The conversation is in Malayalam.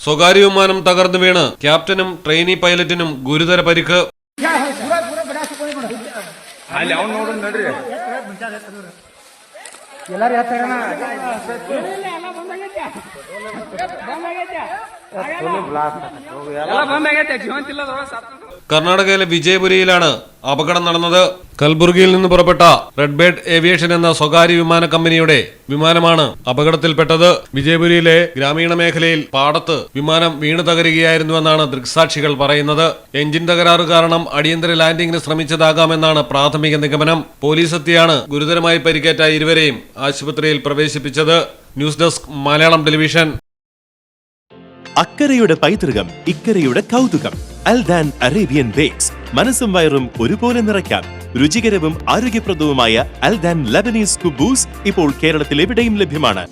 സ്വകാര്യ വിമാനം തകർന്നു വീണ് ക്യാപ്റ്റനും ട്രെയിനി പൈലറ്റിനും ഗുരുതര പരിക്ക്. കർണാടകയിലെ വിജയപുരയിലാണ് അപകടം നടന്നത്. കൽബുർഗിയിൽ നിന്ന് പുറപ്പെട്ട റെഡ് ബേർഡ് ഏവിയേഷൻ എന്ന സ്വകാര്യ വിമാന കമ്പനിയുടെ വിമാനമാണ് അപകടത്തിൽപ്പെട്ടത്. വിജയപുരയിലെ ഗ്രാമീണ മേഖലയിൽ പാടത്ത് വിമാനം വീണു തകരുകയായിരുന്നുവെന്നാണ് ദൃക്സാക്ഷികൾ പറയുന്നത്. എഞ്ചിൻ തകരാറ് കാരണം അടിയന്തര ലാൻഡിംഗിന് ശ്രമിച്ചതാകാമെന്നാണ് പ്രാഥമിക നിഗമനം. പോലീസ് എത്തിയാണ് ഗുരുതരമായി പരിക്കേറ്റ ഇരുവരെയും ആശുപത്രിയിൽ പ്രവേശിപ്പിച്ചത്. News desk Malayalam television. അക്കരയുടെ പൈതൃകം, ഇക്കരയുടെ കൗതുകം. Aldan Arabian bakes. മനസ്സും വയറും ഒരുപോലെ നിറയ്ക്കാം. രുചികരവും ആരോഗ്യപ്രദവുമായ അൽദാൻ ലബനീസ് കുബൂസ് ഇപ്പോൾ കേരളത്തിൽ എവിടെയും ലഭ്യമാണ്.